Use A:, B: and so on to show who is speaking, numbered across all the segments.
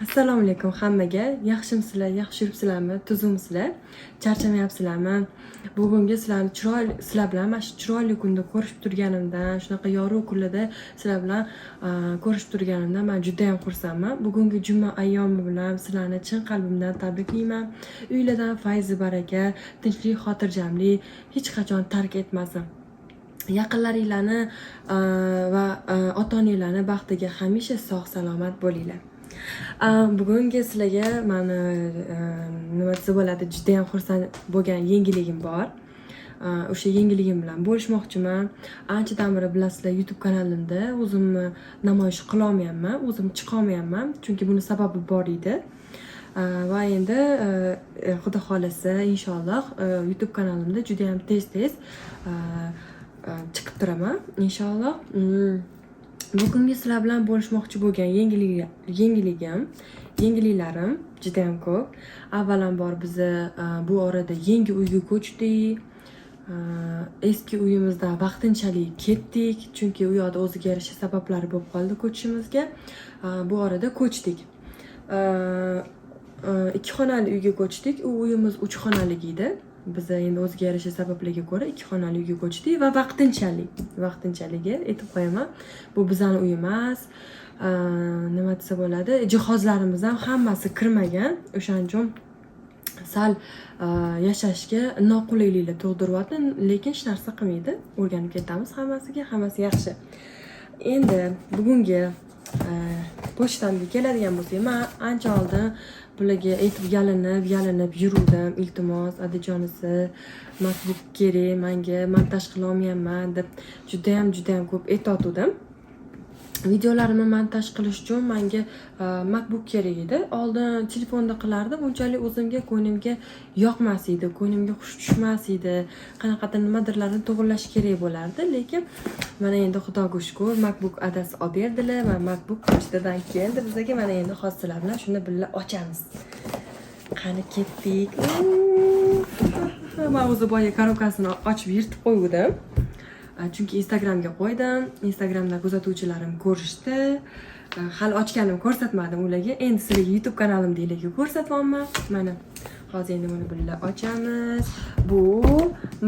A: Assalomu alaykum hammaga. Yaxshimisizlar, yaxshi yuribsizlarmi? Tuzumsizlar? Charchamayapsizlarmi? Bugungi sizlar bilan mana shu chiroyli kunda ko'rishib turganimdan, shunaqa yorug' kunlarda sizlar bilan ko'rishib turganimdan men juda ham xursandman. Bugungi juma ayyomi bilan sizlarni chin qalbimdan tabriklayman. Uylardan fayzi baraka, tinchlik, xotirjamlik hech qachon tark etmasin. Yaqinlaringlarni va ota-onanglarni baxtiga hamisha sog' salomat bo'linglar. Bugungi sizlarga meni nima desa bo'ladi, juda ham xursand bo'lgan yangiligim bor. O'sha yangiligim bilan bo'lishmoqchiman. Anchadan beri bilasizlar, YouTube kanalimda o'zimni namoyish qila olmayapman, o'zim chiqa olmayapman, chunki buni sababi bor edi. Va endi xudo xolasa inshaalloh YouTube kanalimda juda ham tez chiqib turaman inshaalloh. Bugungi sizlar bilan bo'lishmoqchi bo'lgan yengiliklarim juda ham ko'p. Avvalambor biz bu orada yangi uyga ko'chdik. Eski uyimizdan vaqtinchalik ketdik, chunki u yoqda o'ziga yarasha sabablari bo'lib qoldi ko'chishimizga. Bu orada ko'chdik. 2 xonali uyga ko'chdik. U uyimiz 3 xonalik edi. Biz endi o'ziga yarasha sabablarga ko'ra 2 xonali uyga ko'chdik va vaqtinchaligi aytib qo'yaman. Bu bizning uy emas. Nima desa bo'ladi? Jihozlarimiz ham hammasi kirmagan. O'shaning uchun sal yashashga noqulayliklar tug'diryapti, lekin hech narsa qilmaydi. O'rganib ketamiz hammasiga, hammasi yaxshi. Endi bugungi pochtamga keladigan bo'lsak, men ancha oldin bularga aytib yalinib yuruvdim. Iltimos, adajonisi, MacBook kerak, menga montaj qila olmayapman deb juda ham ko'p aytotgandim. Videolarimni montaj qilish uchun menga MacBook kerak edi. Oldin telefonda qilardim, unchalik o'zimga ko'nglimga yoqmas edi, ko'nglimga xush tushmas edi. Qanaqadir nimadirlarni to'g'irlash kerak bo'lardi, lekin mana endi Xudoga shukr, MacBook adasi olib berdilar va MacBook pochtadan keldi bizga. Mana endi hozirlar bilan shuni birga ochamiz. Qani ketdik. Men o'zi boya korobkasini ochib yirtib qo'ydim. Chunki Instagramga qo'ydim. Instagramda kuzatuvchilarim ko'rishdi. Hali ochganim ko'rsatmadim ularga. Endi sizlarga YouTube kanalimdagilarga ko'rsatyapman. Mana hozir endi buni birga ochamiz. Bu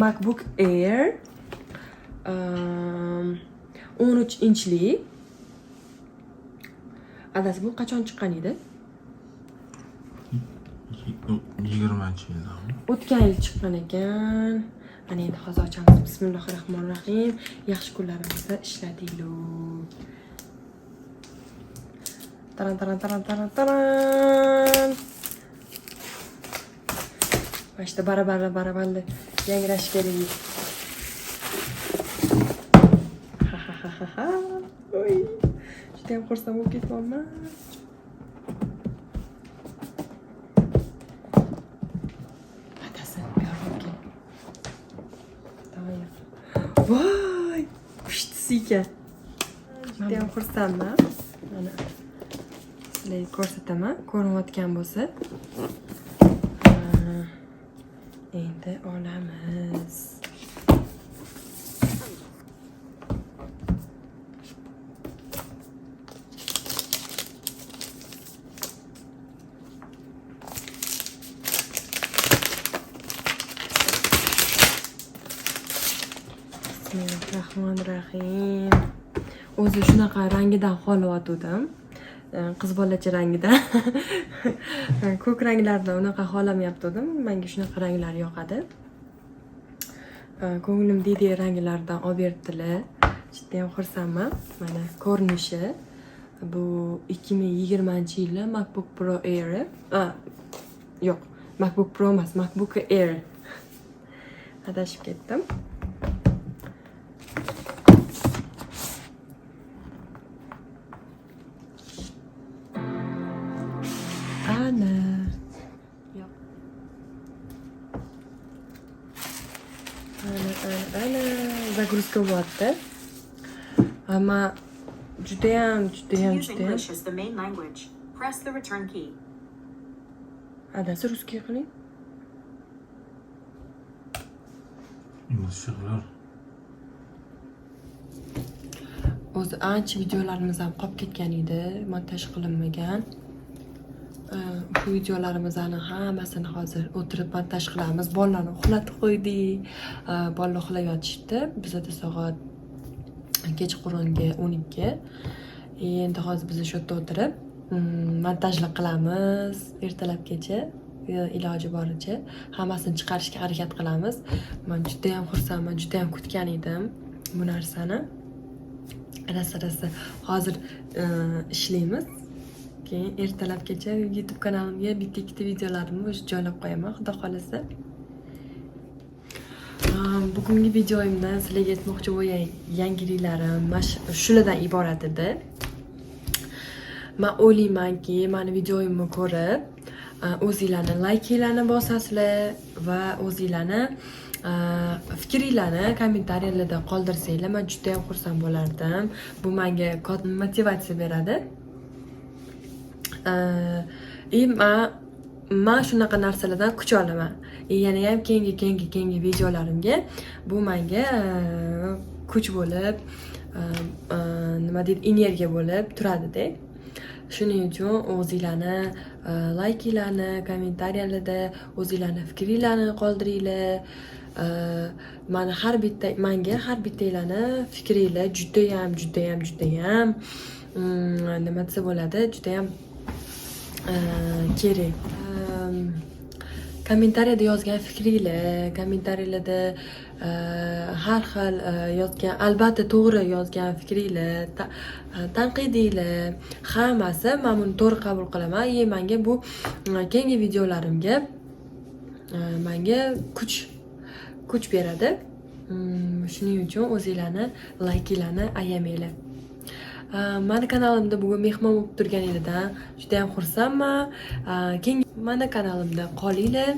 A: MacBook Air 13 inchli. Adasi bu qachon chiqqan edi?
B: 20-yilda.
A: O'tgan yil chiqqan ekan. Mana endi hozir ochamiz. Bismillahirrohmanirrohim. Yaxshi kunlarimizda ishladinglar. Taran. Mana barabarli yangrash kerak. Oy. Juda ham xursand bo'lib ketyapman. Voy! Pushtsika. Juda ham xursandman. Mana sizlarga ko'rsataman, ko'rinayotgan bo'lsa. Endi olamiz. Bismillahirrohmanirrohim. O'zi shunaqa rangidan xohlayotgandim. Qiz bolacha rangidan. Ko'k ranglardan unaqa xohlamayaptim. Menga shunaqa ranglar yoqadi. Ko'nglim deydigan ranglardan olib berdilar. Juda ham xursandman. Mana ko'rinishi. Bu 2020-yilda MacBook Pro Air. Yo'q, MacBook Pro emas, MacBook Air. Adashib ketdim. Ana. Yo'q. Ana. Загрузка bo'lyapti. Ammo juda ham.
C: English is the main language. Press the return key.
A: Adasi russkiy qiling.
B: Inglizchalar.
A: O'zi ancha videolarimiz ham qolib ketgan edi, montaj qilinmagan. shu videolarimizni hammasini hozir o'tirib montaj qilamiz. Bolalarni uxlatib qo'ydik. Bolalar uxlab yotishdi. Bizda soat kechqurungi 12. Endi hozir biz shu yerda o'tirib montajlar qilamiz ertalabgacha. Iloji boricha hammasini chiqarishga harakat qilamiz. Men juda ham xursandman, juda ham kutgan edim bu narsani. Rosa hozir ishlaymiz. Keyin ertalabgacha YouTube kanalimga bitta-ikkita videolarimni o'sha joylab qo'yaman, xudo xolasa. Bugungi videoyimdan sizlarga aytmoqchi bo'lgan yangiliklarim shulardan iborat edi. Men o'ylaymanki, meni videoyimni ko'rib, o'zingizlarni laykinglarni bosasizlar va o'zingizlarni fikringlarni kommentariyalarda qoldirsanglar, men juda ham xursand bo'lardim. Bu menga motivatsiya beradi. Men shunaqa narsalardan kuch olaman. Yana ham keyingi videolarimga bu menga kuch bo'lib, nima deydi, energiya bo'lib turadi-da. Shuning uchun o'zingizlarni laykinglarni, kommentariyalarda o'zingizlarni fikringlarni qoldiringlar. Menga har bittanglarni fikringlar juda ham nima desa bo'ladi, juda ham kerak. Kommentariyada yozgan fikringlar, kommentariyalarda har xil yozgan, albatta to'g'ri yozgan fikringlar, tanqidinglar, hammasi men buni to'g'ri qabul qilaman. Menga bu keyingi videolarimga menga kuch beradi. Shuning uchun o'zingizlarni laykinglarni ayamanglar. Meni kanalimda bugun mehmon bo'lib turganingizdan juda ham xursandman. Keyin meni kanalimda qolinglar.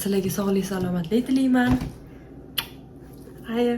A: Sizlarga sog'lik, salomatlik tilayman. Xayr.